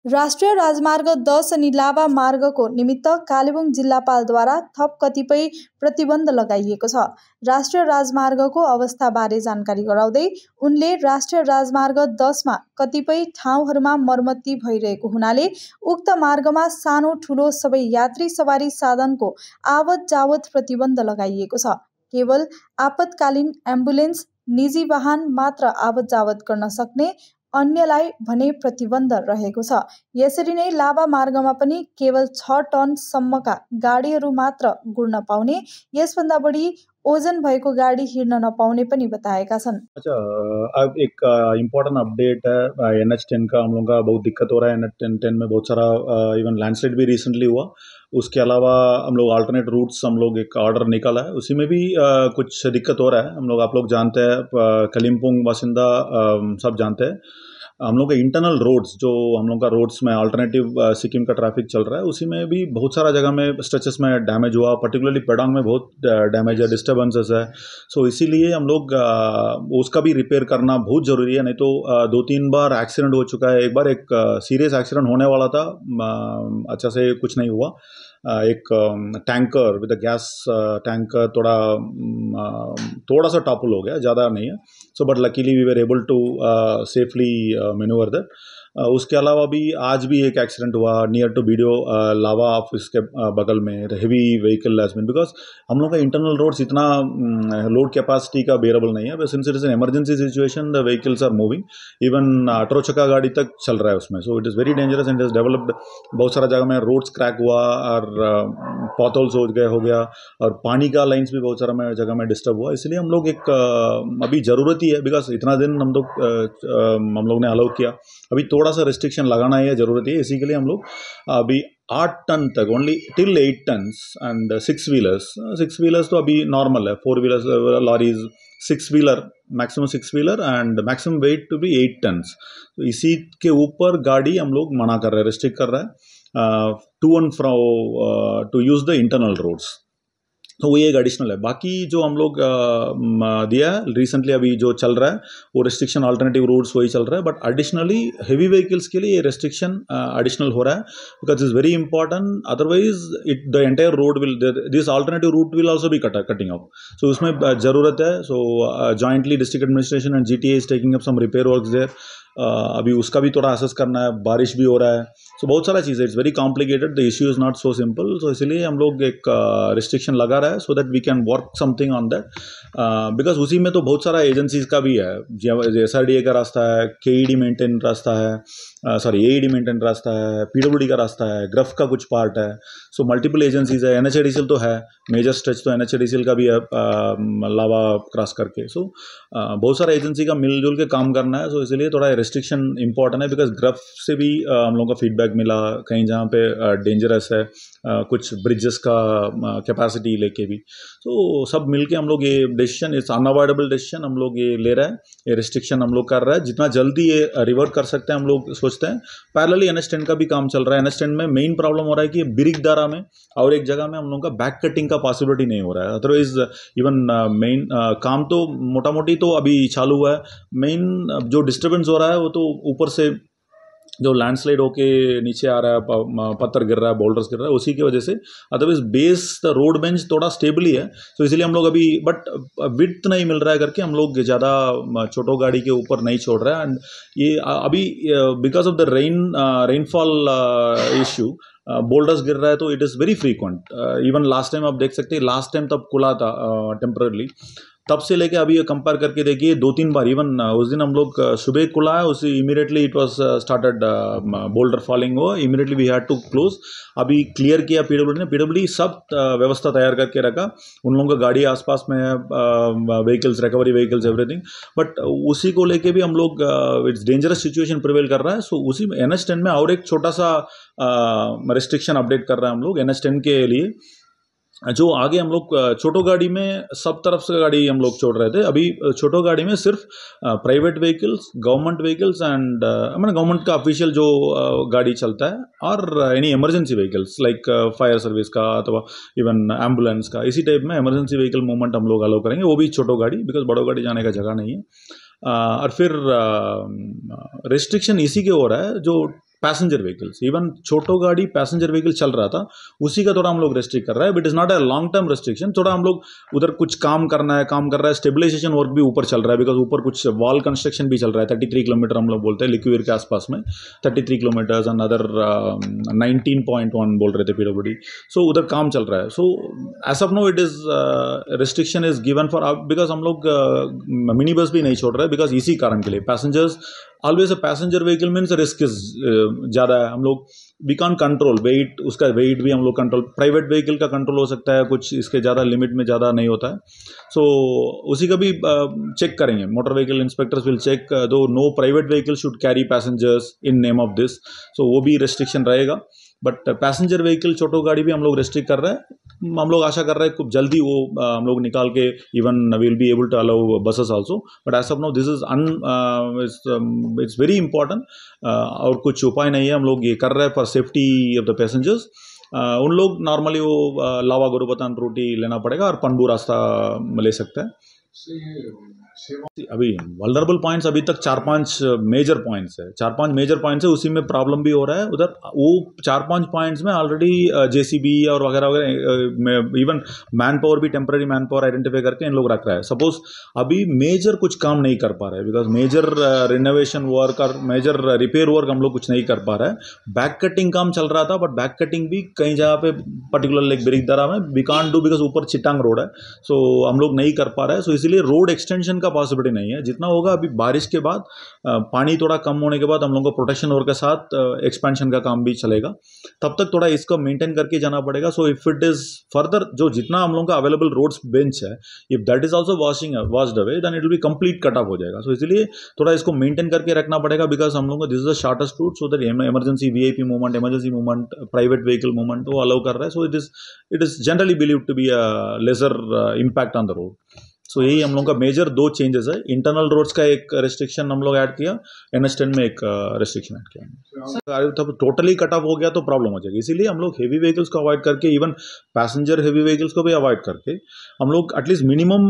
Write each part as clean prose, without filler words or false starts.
राष्ट्रिय राजमार्ग 10 अनि लाभा मार्गको निमित्त कालेबुङ जिल्लापालद्वारा थप कतिपय प्रतिबन्ध लगाइएको छ। राष्ट्रिय राजमार्गको अवस्थाबारे जानकारी गराउँदै उनले राष्ट्रिय राजमार्ग 10 मा कतिपय ठाउँहरूमा मर्मती भइरहेको हुनाले उक्त मार्गमा सानो ठुलो सबै यात्री सवारी साधनको आवत जावत प्रतिबन्ध लगाइएको छ। केवल आपतकालीन एम्बुलेन्स, निजी वाहन मात्र आवत जावत गर्न सक्ने, अन्यलाई भने प्रतिबन्ध रहेको छ। यसरी नै लाभा मार्गमा पनि केवल 6 टनसम्मका गाडीहरू मात्र गुड्न पाउने, यसभन्दा बढी ओजन भएको गाडी हिँड्न नपाउने पनि बताएका छन्। अच्छा, अब एक इम्पोर्टेंट अपडेट है। NH10 का हम लोग का बहुत दिक्कत हो रहा है। NH10 में बहुत सारा इवन लैंडस्लाइड भी रिसेंटली हुआ। उसके अलावा हम लोग अल्टरनेट रूट्स हम लोग एक ऑर्डर निकाला है, उसी में भी कुछ दिक्कत हो रहा है। हम लोग आप लोग जानते हैं, कलिम्पोंग बासिंदा सब जानते हैं। हम लोग का इंटरनल रोड्स, जो हम लोग का रोड्स में अल्टरनेटिव सिक्किम का ट्रैफिक चल रहा है, उसी में भी बहुत सारा जगह में स्ट्रेचेस में डैमेज हुआ। पर्टिकुलरली पेडोंग में बहुत डैमेज है, डिस्टर्बेंसेस है। सो इसीलिए हम लोग उसका भी रिपेयर करना बहुत ज़रूरी है। नहीं तो 2-3 बार एक्सीडेंट हो चुका है। एक बार एक सीरियस एक्सीडेंट होने वाला था, अच्छा से कुछ नहीं हुआ। एक टैंकर विद गैस टैंकर थोड़ा सा टॉपल हो गया, ज़्यादा नहीं है। So but luckily we were able to safely manoeuvre that. उसके अलावा भी आज भी एक एक्सीडेंट हुआ near to BDO Lava office के बगल में। Heavy vehicle has been, because हम लोग का इंटरनल रोड्स इतना लोड कैपेसिटी का बेरेबल नहीं है। बस since it is an emergency situation, the vehicles are moving. Even 18 चक्का गाड़ी तक चल रहा है उसमें। So it is very dangerous and is developed. बहुत सारा जगह में रोड्स क्रैक हुआ और पॉथहोल्स हो गया, और पानी का लाइन्स भी बहुत सारा जगह में डिस्टर्ब हुआ। इसलिए हम लोग एक अभी ज़रूरत ही है, बिकॉज इतना दिन हम लोग ने अलाउ किया। अभी थोड़ा सा रिस्ट्रिक्शन लगाना है, ज़रूरत है। इसी के लिए हम लोग अभी 8 टन तक, only till 8 tons and 6 wheelers तो अभी नॉर्मल है। 4 wheelers, lorries, 6 wheeler, maximum 6 wheeler and maximum weight to be 8 tons. तो इसी के ऊपर गाड़ी हम लोग मना कर रहे हैं, रिस्ट्रिक्ट कर रहे हैं to and fro to use the internal roads. तो वो एक एडिशनल है। बाकी जो हम लोग दिया रिसेंटली अभी जो चल रहा है, वो रिस्ट्रिक्शन अल्टरनेटिव रूट्स वही चल रहा है। बट एडिशनली हेवी व्हीकल्स के लिए ये रिस्ट्रिक्शन एडिशनल हो रहा है, because is very important. Otherwise the entire road will, this alternative route will also be cutting off. So उसमें ज़रूरत है। So jointly district administration and GTA is taking up some repair works there. अभी उसका भी थोड़ा assess करना है। बारिश भी हो रहा है, सो बहुत सारा चीज़ है। It's very complicated, the issue is not so simple. So इसलिए हम लोग एक रिस्ट्रिक्शन लगा रहा है, so that we can work something on that. Because उसी में तो बहुत सारा एजेंसीज का भी है। SRDA का रास्ता है, KED मेंटेन रास्ता है, AED मेंटेन रास्ता है, PWD का रास्ता है, ग्रफ का कुछ पार्ट है। सो मल्टीपल एजेंसीज है। NHIDCL तो है, मेजर स्ट्रेच तो NHIDCL का भी है, लावा क्रॉस करके। सो बहुत सारा एजेंसी का मिलजुल के काम करना है। सो इसलिए थोड़ा रिस्ट्रिक्शन इंपॉर्टेंट है, बिकॉज ग्रफ से भी हम लोगों का फीडबैक मिला कहीं जहाँ पे डेंजरस है, कुछ ब्रिजेस का कैपेसिटी लेके भी। तो सब मिलके हम लोग ये डिसीजन, इट्स अनअवॉइडेबल डिसीजन हम लोग ये ले रहे हैं। ये रिस्ट्रिक्शन हम लोग कर रहे हैं, जितना जल्दी ये रिवर्ट कर सकते हैं हम लोग सोचते हैं। पैरेलली NH10 का भी काम चल रहा है। NH10 में मेन प्रॉब्लम हो रहा है कि बिरिकदारा में और एक जगह में हम लोग का बैक कटिंग का पॉसिबिलिटी नहीं हो रहा है। अदरवाइज इवन मेन काम तो मोटा मोटी तो अभी चालू हुआ है। मेन जो डिस्टर्बेंस हो रहा है वो तो ऊपर से जो लैंडस्लाइड होके नीचे आ रहा है, पत्थर गिर रहा है, बोल्डर्स गिर रहा है, उसी की वजह से। Otherwise base the road bench थोड़ा स्टेबल ही है। तो इसीलिए हम लोग अभी, बट विड्थ नहीं मिल रहा है करके हम लोग ज़्यादा छोटो गाड़ी के ऊपर नहीं छोड़ रहे हैं। एंड ये अभी because of the rainfall issue boulders गिर रहा है, तो it is very frequent. Even last time आप देख सकते हैं, लास्ट टाइम तब खुला था टेम्पररली, तब से लेके अभी ये कंपेयर करके देखिए 2-3 बार। इवन उस दिन हम लोग सुबह खुला है, उसी immediately it was started boulder falling हुआ, immediately we had to close. अभी क्लियर किया PWD ने, PWD सब व्यवस्था तैयार करके रखा। उन लोगों का गाड़ी आसपास में है, vehicles, recovery vehicles, everything. But उसी को लेके भी हम लोग, इट्स डेंजरस सिचुएशन प्रिवेल कर रहा है। सो उसी में NH10 में और एक छोटा सा रिस्ट्रिक्शन अपडेट कर रहे हैं हम लोग NH10 के लिए। जो आगे हम लोग छोटो गाड़ी में सब तरफ से गाड़ी हम लोग छोड़ रहे थे। अभी छोटो गाड़ी में सिर्फ private vehicles, government vehicles and मैंने गवर्नमेंट का ऑफिशियल जो गाड़ी चलता है, और any emergency vehicles like fire service का अथवा इवन एम्बुलेंस का, इसी टाइप में इमरजेंसी व्हीकल मूवमेंट हम लोग अलाउ करेंगे। वो भी छोटो गाड़ी, बिकॉज बड़ो गाड़ी जाने का जगह नहीं है। और फिर रिस्ट्रिक्शन इसी के हो रहा है, जो पैसेंजर व्हीकल्स, इवन छोटो गाड़ी पैसेंजर व्हीकल चल रहा था, उसी का थोड़ा हम लोग रेस्ट्रिक्ट कर रहा है, but is not a long term restriction. थोड़ा हम लोग उधर कुछ काम कर रहा है, स्टेबिलाईजेशन वर्क भी ऊपर चल रहा है, बिकॉज ऊपर कुछ वॉल कंस्ट्रक्शन भी चल रहा है। 33 किलोमीटर हम लोग बोलते हैं लिक्विर के आसपास में, 33 किलोमीटर्स एंड अदर 19.1 बोल रहे थे पीडब्ल्यूडी। सो उधर काम चल रहा है। So as of now it is restriction is given for, because हम लोग मिनी बस भी नहीं छोड़ रहे, बिकॉज इसी कारण के लिए passengers always a passenger vehicle means risk is ज़्यादा है। हम लोग वी कान कंट्रोल वेट, उसका वेट भी हम लोग कंट्रोल, प्राइवेट व्हीकल का कंट्रोल हो सकता है, कुछ इसके ज़्यादा लिमिट में ज़्यादा नहीं होता है। सो उसी का भी चेक करेंगे, motor vehicle inspectors will check though no private vehicle should carry passengers in name of this, so वो भी रेस्ट्रिक्शन रहेगा। बट पैसेंजर व्हीकल छोटो गाड़ी भी हम लोग रेस्ट्रिक्ट कर रहे हैं। हम लोग आशा कर रहे हैं खूब जल्दी वो हम लोग निकाल के even will be able to allow buses also, but as of now this is it's very important. और कुछ उपाय नहीं है, हम लोग ये कर रहे हैं for safety of the passengers. उन लोग नॉर्मली वो लावा गुरुबथान रूटी लेना पड़ेगा और पनबू रास्ता ले सकते हैं। अभी वल्नरेबल पॉइंट्स अभी तक 4-5 मेजर पॉइंट्स है, 4-5 मेजर पॉइंट्स है, उसी में प्रॉब्लम भी हो रहा है। उधर वो 4-5 पॉइंट्स में ऑलरेडी जेसीबी और वगैरह वगैरह, इवन मैन पावर भी, टेम्पररी मैन पावर आइडेंटिफाई करके इन लोग रख रहा है। सपोज अभी मेजर कुछ काम नहीं कर पा रहे हैं, बिकॉज मेजर रिनोवेशन वर्क और मेजर रिपेयर वर्क हम लोग कुछ नहीं कर पा रहे हैं। बैक कटिंग काम चल रहा था, बट बैक कटिंग भी कई जगह पे पर्टिकुलर लाइक बिरिकदरा में वी कांट डू, बिकॉज ऊपर चिटांग रोड है, सो हम लोग नहीं कर पा रहे हैं। सो इसलिए रोड एक्सटेंशन का पॉसिबिलिटी नहीं है। जितना होगा अभी बारिश के बाद, पानी थोड़ा कम होने के बाद हम लोगों को प्रोटेक्शन वर्क के साथ एक्सपेंशन का काम भी चलेगा। तब तक थोड़ा इसको मेंटेन करके जाना पड़ेगा। So if it is further, जो जितना हम लोगों का अवेलेबल रोड्स बेंच है, if that is also washed away, then it will be complete cut off हो जाएगा। सो इसलिए थोड़ा इसको मेंटेन करके रखना पड़ेगा, बिकॉज हम लोगों को this is the shortest route, so that emergency VIP movement, emergency movement, private vehicle movement वो अलाउ कर रहा है। So it is generally believe to be a lesser impact on the road. So यही हम लोग का मेजर 2 चेंजेस है। Internal roads का एक रेस्ट्रिक्शन हम लोग ऐड किया, NH10 में एक रेस्ट्रिक्शन ऐड किया। तब टोटली कट ऑफ हो गया तो प्रॉब्लम हो जाएगी, इसीलिए हम लोग हेवी व्हीकल्स को अवॉइड करके, इवन पैसेंजर हेवी व्हीकल्स को भी अवॉइड करके हम लोग एटलीस्ट मिनिमम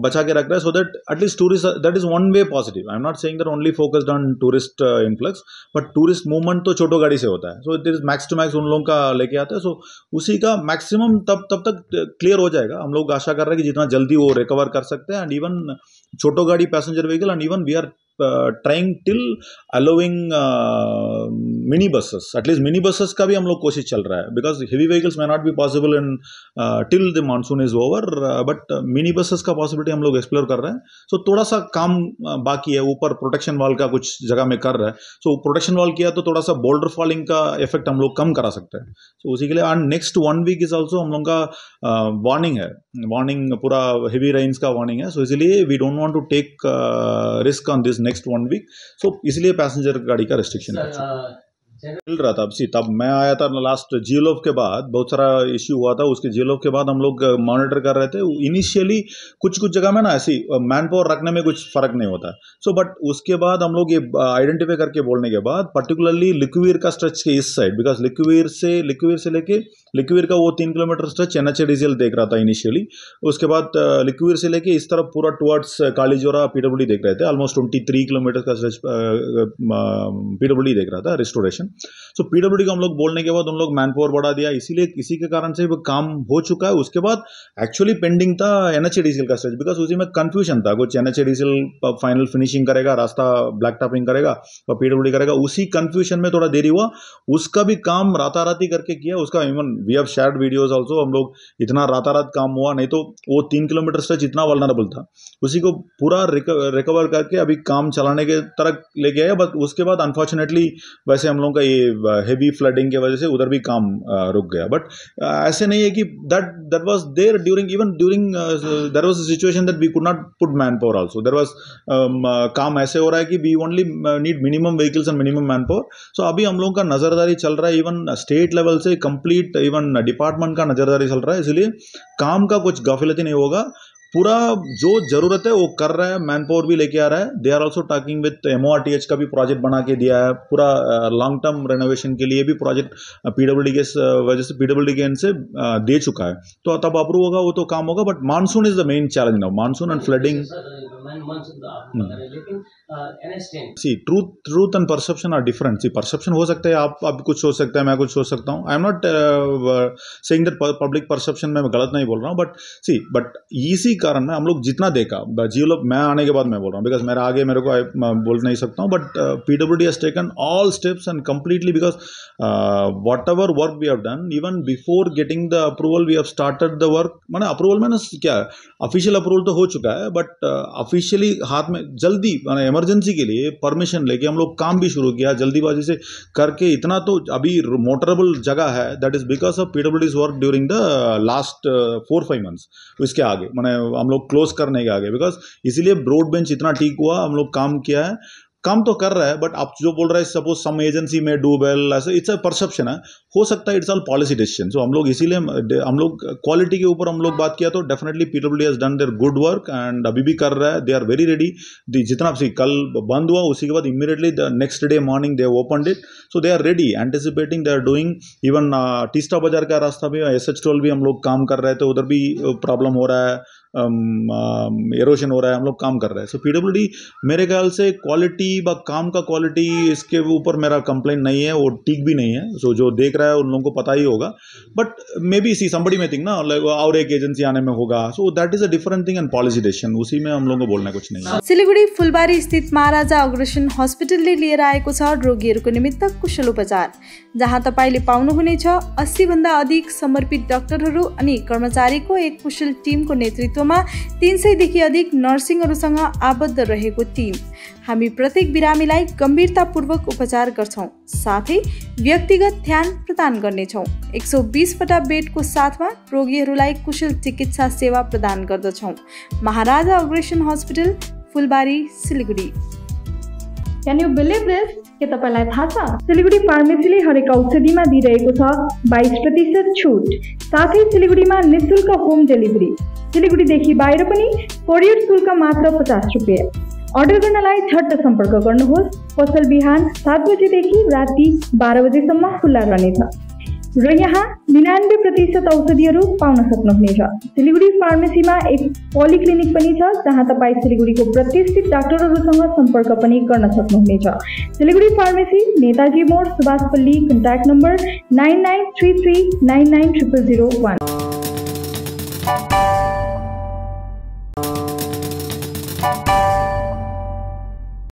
बचा के रख रहे हैं, so that at least tourist, that is one way positive. I am not saying that only focused on tourist influx, but tourist movement तो छोटो गाड़ी से होता है। So it is max to max उन लोगों का लेके आता है। सो उसी का मैक्सिमम तब तक क्लियर हो जाएगा। हम लोग आशा कर रहे हैं कि जितना जल्दी वो रिकवर कर सकते हैं। एंड इवन छोटो गाड़ी passenger vehicle, and even we are trying till allowing mini buses, at least mini buses का भी हम लोग कोशिश चल रहा है, because heavy vehicles may not be possible in till the monsoon is over, but mini buses का possibility हम लोग explore कर रहे हैं। so थोड़ा सा काम बाकी है, ऊपर प्रोटेक्शन वॉल का कुछ जगह में कर रहा है। so प्रोटेक्शन वॉल किया तो थोड़ा सा बोल्डर फॉलिंग का इफेक्ट हम लोग कम करा सकते हैं। so उसी के लिए and next 1 week is also हम लोग का वार्निंग है, वार्निंग पूरा हेवी रेन्स का वार्निंग है। so इसलिए we don't want to take risk on this next 1 week, so इसलिए पैसेंजर गाड़ी का रेस्ट्रिक्शन मिल रहा था। तब मैं आया था लास्ट जीएलओफ के बाद, बहुत सारा इश्यू हुआ था। उसके जीएलओफ के बाद हम लोग मॉनिटर कर रहे थे। इनिशियली कुछ जगह में ना ऐसी मैन पावर रखने में कुछ फर्क नहीं होता। सो बट उसके बाद हम लोग ये आइडेंटिफाई करके बोलने के बाद, पर्टिकुलरली लिक्विर का स्ट्रेच के इस साइड, बिकॉज लिक्विर से लेके लिक्विर का वो 3 किलोमीटर स्ट्रेच NH देख रहा था इनिशियली। उसके बाद लिक्विर से लेके इस तरफ पूरा टुवर्ड्स कालीजोरा पीडब्ल्यूडी देख रहे थे। ऑलमोस्ट 23 किलोमीटर का स्ट्रेच पीडब्ल्यूडी देख रहा था, रिस्टोरेशन। सो पीडब्ल्यूडी को हम लोग बोलने के बाद उन लोग मैन पावर बढ़ा दिया, इसीलिए इसी के कारण से वो काम हो चुका है। उसके बाद एक्चुअली पेंडिंग था NH का स्ट्रेच, बिकॉज उसी में कंफ्यूजन था। कुछ NH फाइनल फिनिशिंग करेगा, रास्ता ब्लैक टॉपिंग करेगा और पीडब्ल्यूडी करेगा, उसी कंफ्यूजन में थोड़ा देरी हुआ। उसका भी काम राताराती करके किया। उसका even we have shared videos also. हम लोग इतना रातारात काम हुआ, नहीं तो वो 3 किलोमीटर स्ट्रेच इतना वल्नरेबल था, उसी को पूरा रिकवर करके अभी काम चलाने के तरफ लेके आया। बट उसके बाद अनफॉर्चुनेटली वैसे हम लोग का ये हेवी फ्लडिंग के वजह से उधर भी काम रुक गया। बट ऐसे नहीं है कि that was there during there was a situation that we could not put manpower also. There was काम ऐसे हो रहा है कि we only need minimum vehicles and minimum manpower. So अभी हम लोगों का नजरदारी चल रहा है, इवन स्टेट लेवल से कंप्लीट, इवन डिपार्टमेंट का नजरदारी चल रहा है। इसलिए काम का कुछ गाफिलती नहीं होगा, पूरा जो जरूरत है वो कर रहा है, मैन पावर भी लेके आ रहा है। They are also talking with MORTH का भी प्रोजेक्ट बना के दिया है, पूरा लॉन्ग टर्म रेनोवेशन के लिए भी प्रोजेक्ट पीडब्ल्यूडी के वजह से, पीडब्ल्यूडी के एंड से दे चुका है। तो तब अप्रूव होगा वो तो काम होगा। But monsoon is the main challenge now, monsoon and flooding. Months आप बता रहे हैं, लेकिन NH10 see truth and perception are different. See perception हो सकता है, आप कुछ सोच सकते हैं, मैं कुछ सोच सकता हूँ। आई am not saying that public perception में गलत नहीं बोल रहा हूँ, बट इसी कारण में हम लोग जितना देखा जियो लोग, मैं आने के बाद मैं बोल रहा हूँ, बिकॉज मेरा आगे मेरे को बोल नहीं सकता हूँ, but PWD has taken all steps and completely, because whatever work we have done, even before getting the approval we have started the work। माने अप्रूवल मैंने क्या है, ऑफिशियल अप्रूवल तो हो चुका है, बट ऑफिशियली हाथ में जल्दी माने इमरजेंसी के लिए परमिशन लेके हम लोग काम भी शुरू किया जल्दीबाजी से करके। इतना तो अभी मोटरेबल जगह है, that is because of PWD's work during the last 4-5 months. इसके आगे माने हम लोग क्लोज करने के आगे, बिकॉज इसीलिए ब्रॉड बेंच इतना ठीक हुआ, हम लोग काम किया है, काम तो कर रहा है। बट आप जो बोल रहे हैं सपोज सम एजेंसी में डू वेल, ऐसे इट्स अ परसेप्शन है, हो सकता है इट्स ऑल पॉलिसी डिसीजन। सो हम लोग इसीलिए हम लोग क्वालिटी के ऊपर हम लोग बात किया, तो definitely PWD has done their good work and अभी भी कर रहा है। They are very ready. जितना कल बंद हुआ उसी के बाद immediately the next day morning they opened it, so they are ready, anticipating, they are doing. Even Teesta Bazaar का रास्ता भी SH टोल भी हम लोग काम कर रहे थे, उधर भी प्रॉब्लम हो रहा है, एरोशन हो रहा है, हम लोग काम कर रहे हैं। सो PWD मेरे ख्याल से क्वालिटी व काम का क्वालिटी, इसके ऊपर मेरा कंप्लेंट नहीं है, वो ठीक भी नहीं है। सो जो देख रहा है उन लोगों को पता ही होगा, but may be see somebody में थिंक ना लाइक और एक एजेंसी आने में होगा, so that is a different thing and policy decision, उसी में हम लोगों को बोलना कुछ नहीं है। सिलिगुडी फुलबारी स्थित महाराजा अग्रसेन हस्पिटलले लिएर आएको छ रोगीहरूको निमित्त कुशल उपचार, जहाँ तपाईले पाउनुहुनेछ 80 भन्दा अधिक समर्पित डाक्टरहरू अनि कर्मचारीको एक कुशल टिमको नेतृत्वमा 300 देखि अधिक नर्सिङहरूसँग आबद्ध रहेको टिम। हामी प्रत्येक बिरामीलाई गम्भीरतापूर्वक उपचार गर्छौं, साथै व्यक्तिगत ध्यान प्रदान गर्नेछौं। 120 वटा बेडको साथमा रोगीहरूलाई कुशल चिकित्सा सेवा प्रदान गर्दछौं। Maharaja Agrasen hospital, Phulbari, Siliguri. Can you believe this? के तपाईलाई थाहा छ सिलिगुडी फार्मेसीले हरेक औषधिमा दिइरहेको छ 22% छुट, साथै सिलिगुडीमा निशुल्क होम डेलिभरी। सिलिगुडीदेखि बाहिर पनि कोरियर शुल्क मात्र 50 रुपैयाँ। अर्डर गर्नलाई झट्ट सम्पर्क गर्नुहोस्। पसल बिहान 7 बजेदेखि राति 12 बजेसम्म खुल्ला रहनेछ र यहाँ 99% औषधिहरू पाउन सक्नुहुनेछ। सिलिगुडी फार्मेसीमा एक पोलिक्लिनिक पनि छ, जहाँ तपाईँ सिलिगुडीको प्रतिष्ठित डाक्टरहरूसँग सम्पर्क पनि गर्न सक्नुहुनेछ। Siliguri pharmacy, Netaji mode, Subhashpalli. Contact number 9933990001।